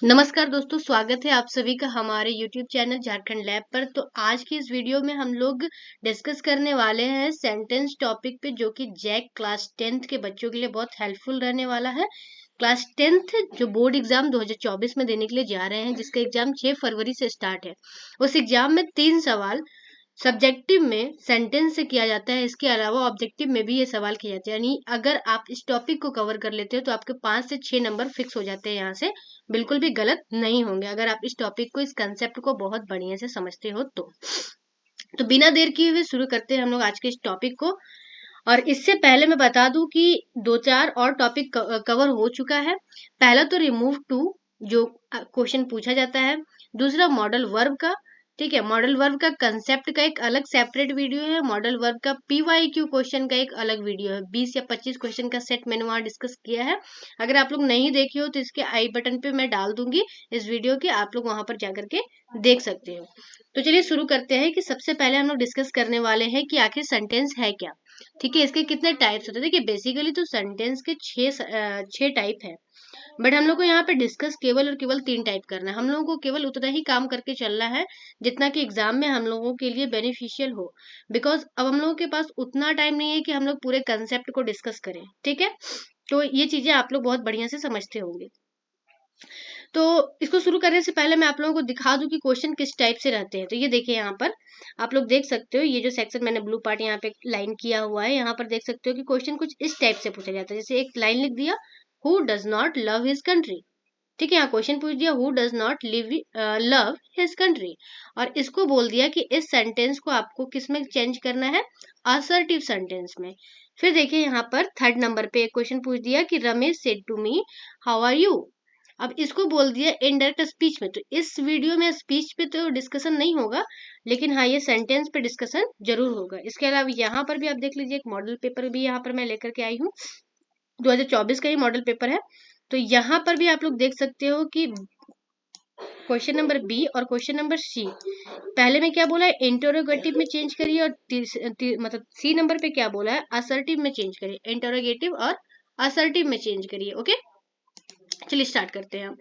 नमस्कार दोस्तों, स्वागत है आप सभी का हमारे YouTube चैनल झारखंड लैब पर। तो आज की इस वीडियो में हम लोग डिस्कस करने वाले हैं सेंटेंस टॉपिक पे, जो कि जैक क्लास 10th के बच्चों के लिए बहुत हेल्पफुल रहने वाला है। क्लास 10th जो बोर्ड एग्जाम 2024 में देने के लिए जा रहे हैं, जिसका एग्जाम 6 फरवरी से स्टार्ट है। उस एग्जाम में 3 सवाल सब्जेक्टिव में सेंटेंस से किया जाता है। इसके अलावा ऑब्जेक्टिव में भी ये सवाल किए जाते हैं। यानी अगर आप इस टॉपिक को कवर कर लेते हो तो आपके 5 से 6 नंबर फिक्स हो जाते हैं। यहाँ से बिल्कुल भी गलत नहीं होंगे अगर आप इस टॉपिक को, इस कंसेप्ट को बहुत बढ़िया से समझते हो तो बिना देर किए हुए शुरू करते हैं हम लोग आज के इस टॉपिक को। और इससे पहले मैं बता दूं कि 2-4 और टॉपिक कवर हो चुका है। पहला तो रिमूव टू, जो क्वेश्चन पूछा जाता है। दूसरा मॉडल वर्ब का, ठीक है। मॉडल वर्ब का कंसेप्ट का एक अलग सेपरेट वीडियो है। मॉडल वर्ब का PYQ क्वेश्चन का एक अलग वीडियो है। 20 या 25 क्वेश्चन का सेट मैंने वहां डिस्कस किया है। अगर आप लोग नहीं देखे हो तो इसके आई बटन पे मैं डाल दूंगी इस वीडियो के, आप लोग वहां पर जाकर के देख सकते हो। तो चलिए शुरू करते हैं कि सबसे पहले हम लोग डिस्कस करने वाले हैं कि आखिर सेंटेंस है क्या। ठीक है, इसके कितने टाइप्स होते हैं। देखिए बेसिकली तो सेंटेंस के छह टाइप है, बट हम लोग को यहाँ पे डिस्कस केवल और केवल 3 टाइप करना है। हम लोगों को केवल उतना ही काम करके चलना है जितना कि एग्जाम में हम लोगों के लिए बेनिफिशियल हो। बिकॉज अब हम लोगों के पास उतना टाइम नहीं है कि हम लोग पूरे कंसेप्ट को डिस्कस करें। ठीक है, तो ये चीजें आप लोग बहुत बढ़िया से समझते होंगे। तो इसको शुरू करने से पहले मैं आप लोगों को दिखा दूं कि क्वेश्चन किस टाइप से रहते हैं। तो ये देखिए, यहाँ पर आप लोग देख सकते हो, ये जो सेक्शन मैंने ब्लू पार्ट यहाँ पे लाइन किया हुआ है, यहाँ पर देख सकते हो कि क्वेश्चन कुछ इस टाइप से पूछा जाता है। जैसे एक लाइन लिख दिया, who does not love his country. ठीक है, यहाँ क्वेश्चन पूछ दिया, who does not love his country, और इसको बोल दिया कि इस सेंटेंस को आपको किस में चेंज करना है, असर्टिव सेंटेंस में। फिर देखिए यहाँ पर थर्ड नंबर पे एक क्वेश्चन पूछ दिया कि Ramesh said to me how are you. अब इसको बोल दिया इनडायरेक्ट स्पीच में। तो इस वीडियो में स्पीच पे तो डिस्कशन नहीं होगा, लेकिन हाँ ये सेंटेंस पे डिस्कशन जरूर होगा। इसके अलावा यहाँ पर भी आप देख लीजिए, एक मॉडल पेपर भी यहाँ पर मैं लेकर के आई हूँ, 2024 का ही मॉडल पेपर है। तो यहाँ पर भी आप लोग देख सकते हो कि क्वेश्चन नंबर बी और क्वेश्चन नंबर सी, पहले में क्या बोला है, इंटरोगेटिव में चेंज करिए, और मतलब सी नंबर पे क्या बोला है, असर्टिव में चेंज करिए। इंटरोगेटिव और असर्टिव में चेंज करिए। ओके, चलिए स्टार्ट करते हैं हम।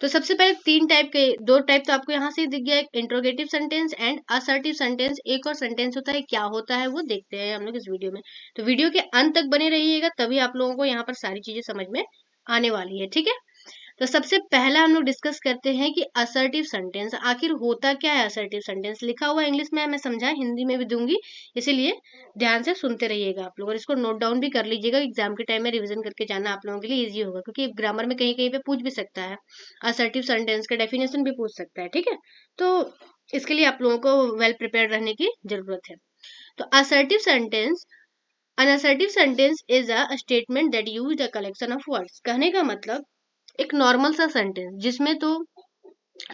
तो सबसे पहले 3 टाइप के, 2 टाइप तो आपको यहाँ से दिख गया, एक interrogative sentence and assertive sentence. एक और सेंटेंस होता है, क्या होता है वो देखते हैं हम लोग इस वीडियो में। तो वीडियो के अंत तक बने रहिएगा, तभी आप लोगों को यहाँ पर सारी चीजें समझ में आने वाली है। ठीक है, तो सबसे पहला हम लोग डिस्कस करते हैं कि असर्टिव सेंटेंस आखिर होता क्या है। असर्टिव सेंटेंस लिखा हुआ इंग्लिश में, मैं समझा हिंदी में भी दूंगी, इसीलिए ध्यान से सुनते रहिएगा आप लोग, और इसको नोट डाउन भी कर लीजिएगा। एग्जाम के टाइम में रिवीजन करके जाना आप लोगों के लिए इजी होगा, क्योंकि ग्रामर में कहीं कहीं पे पूछ भी सकता है, असर्टिव सेंटेंस का डेफिनेशन भी पूछ सकता है। ठीक है, तो इसके लिए आप लोगों को वेल प्रिपेयर्ड रहने की जरूरत है। तो assertive sentence, an assertive sentence is a statement that use a collection of words। कहने का मतलब एक नॉर्मल सा सेंटेंस जिसमें तो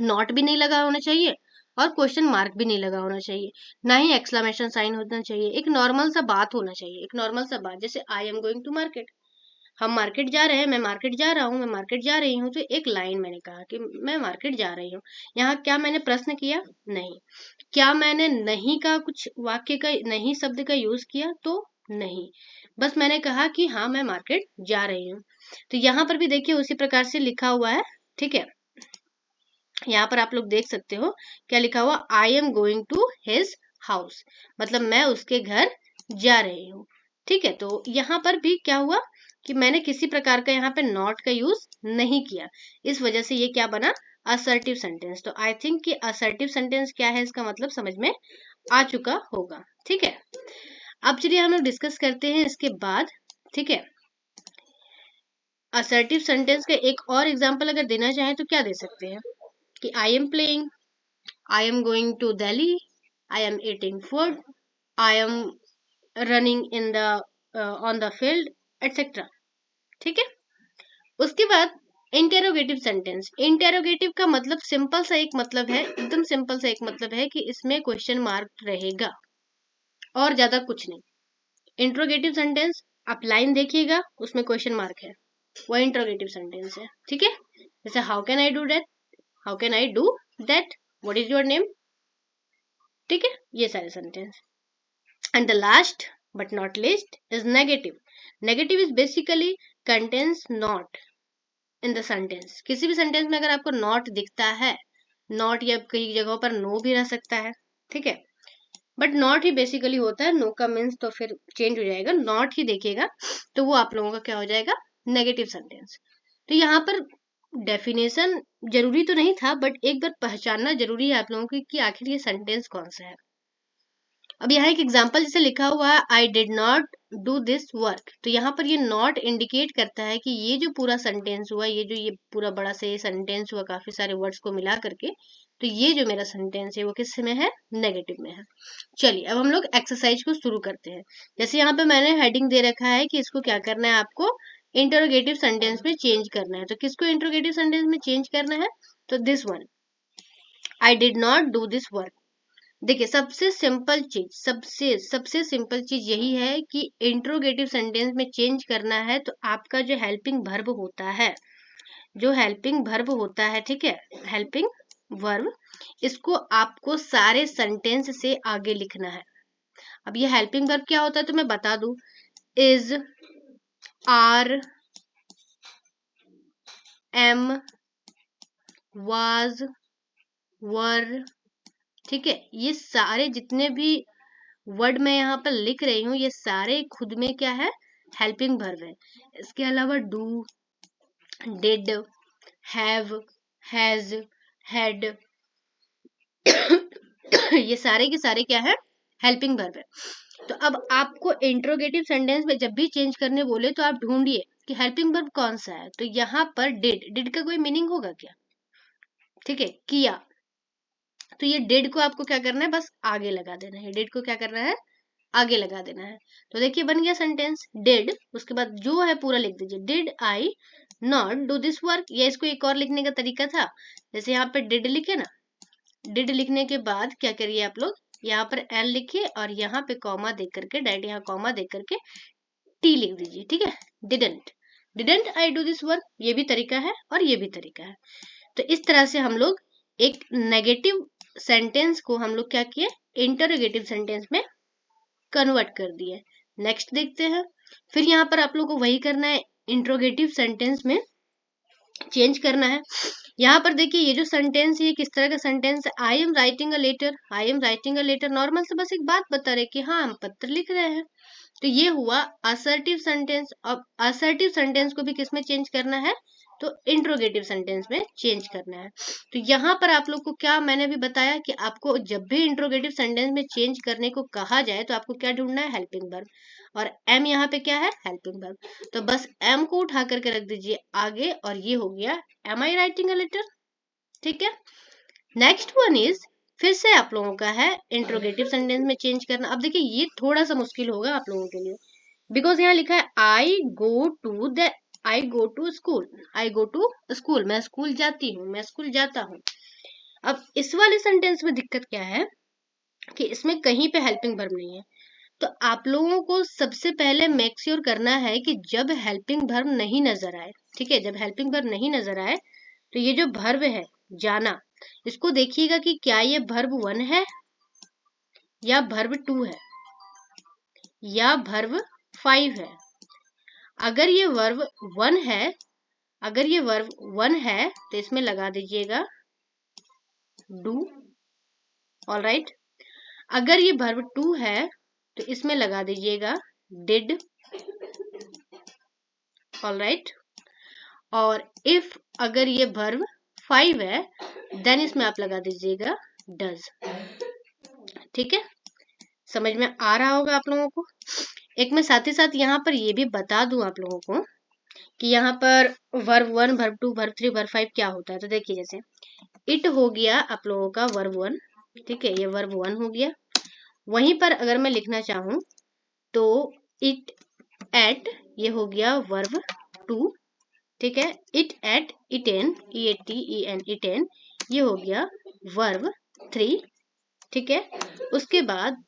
नॉट भी नहीं लगा होना चाहिए और क्वेश्चन मार्क भी नहीं लगा होना चाहिए, ना ही एक्सक्लेमेशन साइन होना चाहिए। एक नॉर्मल सा बात होना चाहिए, एक नॉर्मल सा बात, जैसे I am going to market, हम मार्केट जा रहे हैं, मैं मार्केट जा रहा हूँ, मैं मार्केट जा रही हूँ। तो एक लाइन मैंने कहा कि मैं मार्केट जा रही हूँ। यहाँ क्या मैंने प्रश्न किया? नहीं। क्या मैंने नहीं का कुछ वाक्य का, नहीं शब्द का यूज किया? तो नहीं, बस मैंने कहा कि हाँ मैं मार्केट जा रही हूँ। तो यहाँ पर भी देखिए उसी प्रकार से लिखा हुआ है। ठीक है, यहाँ पर आप लोग देख सकते हो क्या लिखा हुआ, I am going to his house, मतलब मैं उसके घर जा रही हूँ। ठीक है, तो यहाँ पर भी क्या हुआ कि मैंने किसी प्रकार का यहाँ पे नॉट का यूज नहीं किया, इस वजह से ये क्या बना, असर्टिव सेंटेंस। तो आई थिंक कि असर्टिव सेंटेंस क्या है, इसका मतलब समझ में आ चुका होगा। ठीक है, अब चलिए हम लोग डिस्कस करते हैं इसके बाद। ठीक है, असर्टिव सेंटेंस का एक और एग्जांपल अगर देना चाहें तो क्या दे सकते हैं कि I am playing, I am going to Delhi, I am eating food, I am running in the on the field, etc. ठीक है, उसके बाद इंटेरोगेटिव सेंटेंस। इंटेरोगेटिव का मतलब सिंपल सा एक मतलब है, एकदम सिंपल सा एक मतलब है कि इसमें क्वेश्चन मार्क रहेगा और ज्यादा कुछ नहीं। इंट्रोगेटिव सेंटेंस आप लाइन देखिएगा, उसमें क्वेश्चन मार्क है, वो इंट्रोगेटिव सेंटेंस है। ठीक है, जैसे how can I do that, how can I do that, what is your name. ठीक है, ये सारे sentence. And the last but not least is negative. Negative is basically contains not, in the sentence. किसी भी sentence में अगर आपको not दिखता है, नॉट या कई जगहों पर नो भी रह सकता है, ठीक है, बट नॉट ही बेसिकली होता है, नो का मीन्स तो फिर चेंज हो जाएगा, नॉट ही देखिएगा तो वो आप लोगों का क्या हो जाएगा, नेगेटिव सेंटेंस। तो यहाँ पर डेफिनेशन जरूरी तो नहीं था, बट एक बार पहचानना जरूरी है आप लोगों की कि आखिर ये सेंटेंस कौन सा है। अब यहाँ एक एग्जाम्पल जैसे लिखा हुआ है, I did not do this work, तो यहाँ पर ये नॉट इंडिकेट करता है कि ये जो पूरा सेंटेंस हुआ, ये पूरा बड़ा से सेंटेंस हुआ काफी सारे वर्ड्स को मिला करके, तो ये जो मेरा सेंटेंस है वो किस में है, नेगेटिव में है। चलिए अब हम लोग एक्सरसाइज को शुरू करते हैं। जैसे यहाँ पे मैंने हेडिंग दे रखा है कि इसको क्या करना है, आपको इंटरोगेटिव सेंटेंस में चेंज करना है। तो किसको इंटरोगेटिव सेंटेंस में चेंज करना है, तो this one, I did not do this work. देखिए सबसे सिंपल चीज, सबसे सिंपल चीज यही है कि इंट्रोगेटिव सेंटेंस में चेंज करना है तो आपका जो हेल्पिंग वर्ब होता है, ठीक है, हेल्पिंग वर्ब, इसको आपको सारे सेंटेंस से आगे लिखना है। अब ये हेल्पिंग वर्ब क्या होता है तो मैं बता दूं, इज, आर, एम, वाज, वर, ठीक है, ये सारे जितने भी वर्ड मैं यहाँ पर लिख रही हूँ ये सारे खुद में क्या है, हेल्पिंग वर्ब है। इसके अलावा do, did, have, has, had, ये सारे के सारे क्या है, हेल्पिंग वर्ब है। तो अब आपको इंट्रोगेटिव सेंटेंस में जब भी चेंज करने बोले तो आप ढूंढिए कि हेल्पिंग वर्ब कौन सा है। तो यहाँ पर डिड का कोई मीनिंग होगा क्या, ठीक है, किया, तो ये डिड को आपको क्या करना है, बस आगे लगा देना है, डिड को क्या करना है, आगे लगा देना है। तो देखिए बन गया सेंटेंस डिड, उसके बाद जो है पूरा लिख दीजिए, did I not do this work. या इसको एक और लिखने का तरीका था, जैसे यहाँ पे डिड लिखे ना, डिड लिखने के बाद क्या करिए आप लोग, यहाँ पर एल लिखिए और यहाँ पे कॉमा दे करके, डायरेक्ट यहाँ कॉमा दे करके टी लिख दीजिए, ठीक है, didn't I do this work, ये भी तरीका है और ये भी तरीका है। तो इस तरह से हम लोग एक नेगेटिव सेंटेंस को हम लोग क्या किए, इंटरोगेटिव सेंटेंस में कन्वर्ट कर दिए। नेक्स्ट देखते हैं, फिर यहाँ पर आप लोग को वही करना है, इंट्रोगेटिव सेंटेंस में चेंज करना है। यहाँ पर देखिए ये जो सेंटेंस है किस तरह का सेंटेंस है, I am writing a letter, I am writing a letter, normal से बस एक बात बता रहे कि हाँ हम पत्र लिख रहे हैं। तो ये हुआ असर्टिव सेंटेंस। अब असर्टिव सेंटेंस को भी किस में चेंज करना है, तो इंट्रोगेटिव सेंटेंस में चेंज करना है। तो यहाँ पर आप लोग को क्या मैंने भी बताया कि आपको जब भी इंट्रोगेटिव सेंटेंस में चेंज करने को कहा जाए तो आपको क्या ढूंढना है, हेल्पिंग वर्ब, और एम यहाँ पे क्या है, हेल्पिंग वर्ब। तो बस एम को उठा करके रख दीजिए आगे और ये हो गया am I writing a letter, ठीक है। नेक्स्ट वन इज, फिर से आप लोगों का है इंट्रोगेटिव सेंटेंस में चेंज करना। अब देखिए ये थोड़ा सा मुश्किल होगा आप लोगों के लिए, बिकॉज यहाँ लिखा है I go to school, I go to school, मैं स्कूल जाती हूँ, मैं स्कूल जाता हूँ। अब इस वाले सेंटेंस में दिक्कत क्या है कि इसमें कहीं पे हेल्पिंग वर्ब नहीं है। तो आप लोगों को सबसे पहले मेक श्योर करना है कि जब हेल्पिंग वर्ब नहीं नजर आए, ठीक है, जब हेल्पिंग वर्ब नहीं नजर आए तो ये जो वर्ब है जाना, इसको देखिएगा कि क्या ये वर्ब 1 है या वर्ब 2 है या वर्ब 5 है। अगर ये वर्ब 1 है, अगर ये वर्ब 1 है तो इसमें लगा दीजिएगा डू, ऑलराइट। अगर ये वर्ब 2 है तो इसमें लगा दीजिएगा डिड, ऑलराइट। और इफ अगर ये वर्ब 5 है देन इसमें आप लगा दीजिएगा डज, ठीक है, समझ में आ रहा होगा आप लोगों को। एक मैं साथ ही साथ यहाँ पर ये भी बता दूं आप लोगों को कि यहाँ पर वर्ब 1, वर्ब 2, वर्ब 3, वर्ब 5 क्या होता है। तो देखिए जैसे इट हो गया आप लोगों का वर्ब 1, ठीक है, ये वर्ब 1 हो गया। वहीं पर अगर मैं लिखना चाहूं तो इट एट, ये हो गया वर्ब 2, ठीक है, it at, eaten, EATEN, eaten, ये हो गया वर्ब 3, ठीक है। उसके बाद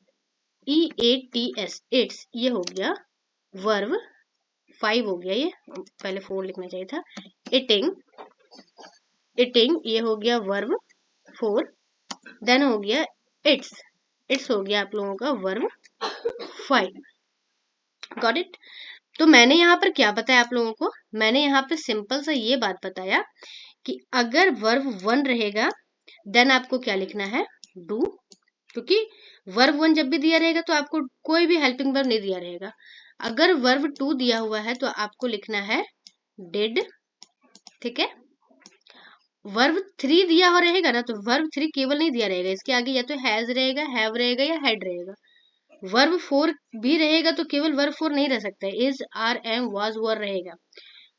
EATS, इट्स, ये हो गया वर्ब 5 हो गया, ये पहले 4 लिखना चाहिए था। इटिंग, इटिंग, ये हो गया वर्ब 4। देन हो गया इट्स, इट्स हो गया आप लोगों का वर्ब 5। Got it. तो मैंने यहाँ पर क्या बताया आप लोगों को, मैंने यहाँ पे सिंपल सा ये बात बताया कि अगर वर्ब वन रहेगा देन आपको क्या लिखना है, डू, क्योंकि वर्ब वन जब भी दिया रहेगा तो आपको कोई भी हेल्पिंग वर्ब नहीं दिया रहेगा। अगर वर्ब टू दिया हुआ है तो आपको लिखना है डिड, ठीक है। वर्ब थ्री दिया हो रहेगा ना, तो वर्ब थ्री केवल नहीं दिया रहेगा, इसके आगे या तो हैज रहेगा, हैव रहेगा या हैड रहेगा। वर्ब फोर भी रहेगा तो केवल वर्ब फोर नहीं रह सकता है, इज, आर, एम, वाज, वर रहेगा।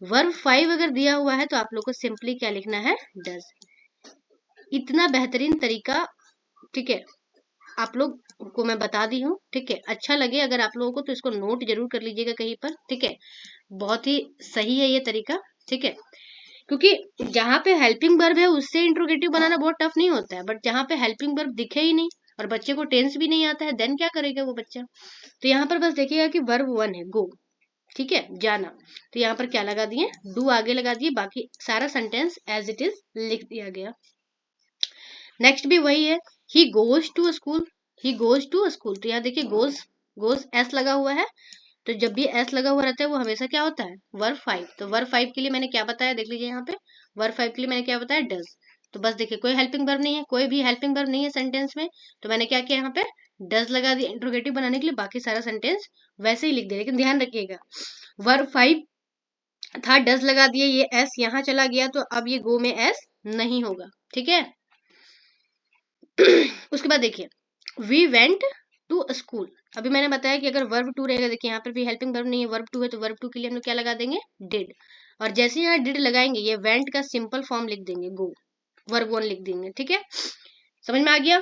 वर्ब फाइव अगर दिया हुआ है तो आप लोग को सिंपली क्या लिखना है, डज। इतना बेहतरीन तरीका, ठीक है, आप लोग को मैं बता दी हूँ, ठीक है। अच्छा लगे अगर आप लोगों को तो इसको नोट जरूर कर लीजिएगा कहीं पर, ठीक है। बहुत ही सही है ये तरीका, ठीक है, क्योंकि जहाँ पे हेल्पिंग वर्ब है उससे इंट्रोगेटिव बनाना बहुत टफ नहीं होता है, बट जहाँ पे हेल्पिंग वर्ब दिखे ही नहीं और बच्चे को टेंस भी नहीं आता है, देन क्या करेगा वो बच्चा। तो यहाँ पर बस देखिएगा कि वर्ब वन है गो, ठीक है, जाना, तो यहाँ पर क्या लगा दिए, डू आगे लगा दिए, बाकी सारा सेंटेंस एज इट इज लिख दिया गया। नेक्स्ट भी वही है, he goes to school, he goes to school, तो यहाँ देखिए गोज, गोज एस लगा हुआ है, तो जब भी एस लगा हुआ रहता है वो हमेशा क्या होता है, वर्ब फाइव। तो वर्ब फाइव के लिए मैंने क्या बताया, देख लीजिए यहाँ पे, वर्ब फाइव के लिए मैंने क्या बताया, डज। तो बस देखिए कोई हेल्पिंग वर्ब नहीं है, कोई भी हेल्पिंग वर्ब नहीं है सेंटेंस में, तो मैंने क्या किया यहाँ पे, डज लगा दिया इंट्रोगेटिव बनाने के लिए, बाकी सारा सेंटेंस वैसे ही लिख दिया। लेकिन ध्यान रखिएगा वर्ब फाइव था, डज लगा दिए, ये एस यहाँ चला गया, तो अब ये गो में एस नहीं होगा, ठीक है। उसके बाद देखिए वी वेंट टू स्कूल, अभी मैंने बताया कि अगर वर्ब टू रहेगा, देखिए यहाँ पर भी हेल्पिंग वर्ब नहीं है, वर्ब टू है, तो वर्ब टू के लिए हम लोग क्या लगा देंगे, डिड। और जैसे यहाँ डिड लगाएंगे ये वेंट का सिंपल फॉर्म लिख देंगे, गो, वर्ब वन लिख देंगे, ठीक है, समझ में आ गया।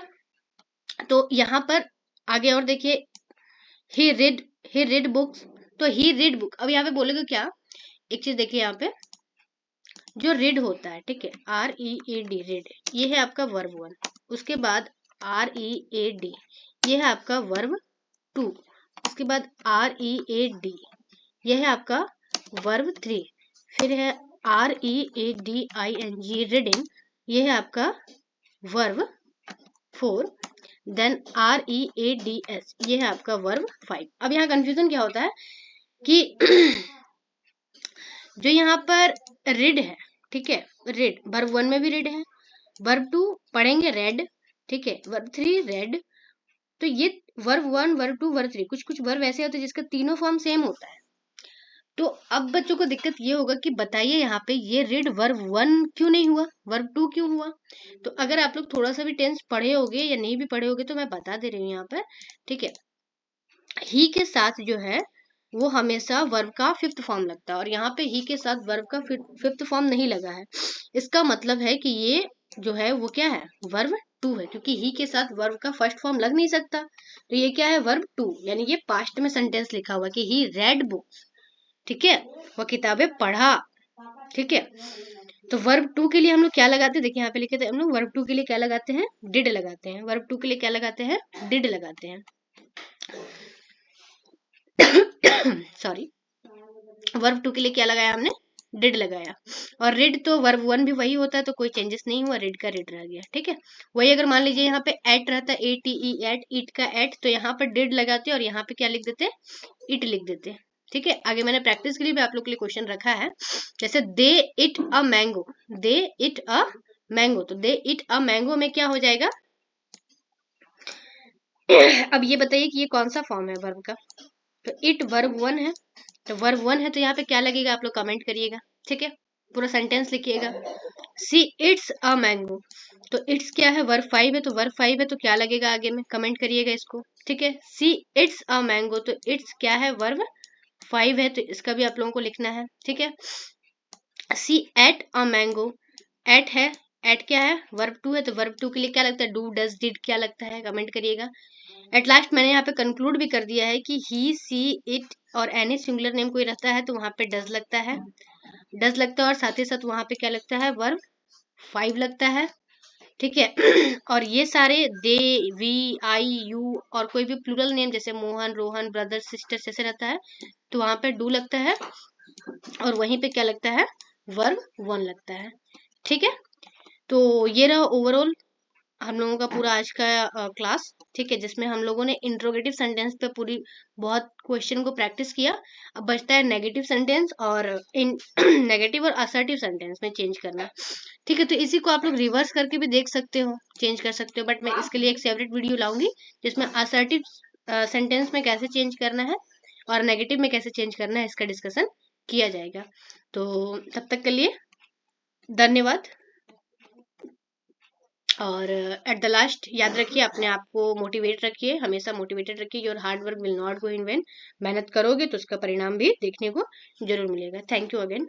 तो यहाँ पर आगे और देखिए ही रीड बुक्स, तो ही रीड बुक, अब यहाँ पे बोलेगा क्या, एक चीज देखिए यहाँ पे जो रीड होता है, ठीक है, R E A D, read, ये है आपका वर्ब वन। उसके बाद आर ई ए डी, ये है आपका वर्ब टू। उसके बाद आर ई ए डी, ये है आपका वर्ब थ्री। फिर है R E A D I N G, reading, ये है आपका verb four. Then R E A D S, ये है आपका वर्ब फाइव। अब यहाँ कंफ्यूजन क्या होता है कि जो यहाँ पर रीड है, ठीक है, रीड वर्ब वन में भी रीड है, वर्ब टू पढ़ेंगे रेड, ठीक है, वर्ब थ्री रेड। तो ये verb one, verb two, verb three, कुछ कुछ वर्ब ऐसे होते हैं जिसका तीनों फॉर्म सेम होता है। तो अब बच्चों को दिक्कत ये होगा कि बताइए यहाँ पे ये रीड वर्ब वन क्यों नहीं हुआ, वर्ब टू क्यों हुआ। तो अगर आप लोग थोड़ा सा भी टेंस पढ़े होगे या नहीं भी पढ़े होगे तो मैं बता दे रही हूँ यहाँ पर, ठीक है, ही के साथ जो है वो हमेशा वर्ब का फिफ्थ फॉर्म लगता है, और यहाँ पे ही के साथ वर्ब का फिफ्थ फॉर्म नहीं लगा है। इसका मतलब है कि ये जो है वो क्या है, वर्ब टू है, क्योंकि ही के साथ वर्ब का फर्स्ट फॉर्म लग नहीं सकता। तो ये क्या है, वर्ब टू, यानी ये पास्ट में सेंटेंस लिखा हुआ कि ही रेड बुक्स, ठीक है, वह किताबें पढ़ा, ठीक है। तो वर्ब टू के लिए हम लोग क्या लगाते हैं, देखिए यहाँ पे लिखे थे हम लोग, वर्ब टू के लिए क्या लगाते हैं, डिड लगाते हैं। वर्ब टू के लिए क्या लगाते हैं, डिड लगाते हैं। सॉरी, वर्ब टू के लिए क्या लगाया हमने, डिड लगाया। और रिड तो वर्ब वन भी वही होता है, तो कोई चेंजेस नहीं हुआ, रिड का रिड रह गया, ठीक है। वही अगर मान लीजिए यहाँ पे एट रहता है, A T E ate, eat का एट, तो यहाँ पर डिड लगाते और यहाँ पे क्या लिख देते, इट लिख देते, ठीक है। आगे मैंने प्रैक्टिस के लिए भी आप लोग के लिए क्वेश्चन रखा है, जैसे they eat a mango, they eat a mango, तो दे इट अ मैंगो में क्या हो जाएगा। अब ये बताइए कि ये कौन सा फॉर्म है वर्ब का, तो इट वर्ब वन है, तो वर्ब वन है तो यहाँ पे क्या लगेगा आप लोग कमेंट करिएगा, ठीक है, पूरा सेंटेंस लिखिएगा। सी इट्स अ मैंगो, तो इट्स क्या है, वर्ब फाइव है, तो वर्ब फाइव है तो क्या लगेगा आगे में, कमेंट करिएगा इसको, ठीक है। सी इट्स अ मैंगो, तो इट्स क्या है, वर्ब फाइव है, तो इसका भी आप लोगों को लिखना है, ठीक है। सी एट अ मैंगो, एट है, एट क्या है, वर्ब टू है, तो वर्ब टू के लिए क्या लगता है, डू, डज, डिड, क्या लगता है, कमेंट करिएगा। एट लास्ट मैंने यहाँ पे कंक्लूड भी कर दिया है कि ही, सी, इट और एनी सिंगुलर नेम कोई रहता है तो वहां पे डज लगता है, डज लगता है, और साथ ही साथ वहां पे क्या लगता है, वर्ब फाइव लगता है, ठीक है। और ये सारे दे, वी, आई, यू और कोई भी प्लूरल नेम जैसे मोहन, रोहन, ब्रदर, सिस्टर जैसे रहता है तो वहां पे डू लगता है, और वहीं पे क्या लगता है, वर्ब वन लगता है, ठीक है। तो ये रहा ओवरऑल हम लोगों का पूरा आज का क्लास, ठीक है, जिसमें हम लोगों ने इंट्रोगेटिव सेंटेंस पे पूरी बहुत क्वेश्चन को प्रैक्टिस किया। अब बचता है नेगेटिव सेंटेंस और इन नेगेटिव और असर्टिव सेंटेंस में चेंज करना, ठीक है। तो इसी को आप लोग रिवर्स करके भी देख सकते हो, चेंज कर सकते हो, बट मैं इसके लिए एक सेपरेट वीडियो लाऊंगी जिसमें असर्टिव सेंटेंस में कैसे चेंज करना है और नेगेटिव में कैसे चेंज करना है, इसका डिस्कशन किया जाएगा। तो तब तक के लिए धन्यवाद। और एट द लास्ट याद रखिए, अपने आप को मोटिवेट रखिए, हमेशा मोटिवेटेड रखिए। Your hard work will not go in when. मेहनत करोगे तो उसका परिणाम भी देखने को जरूर मिलेगा। Thank you again.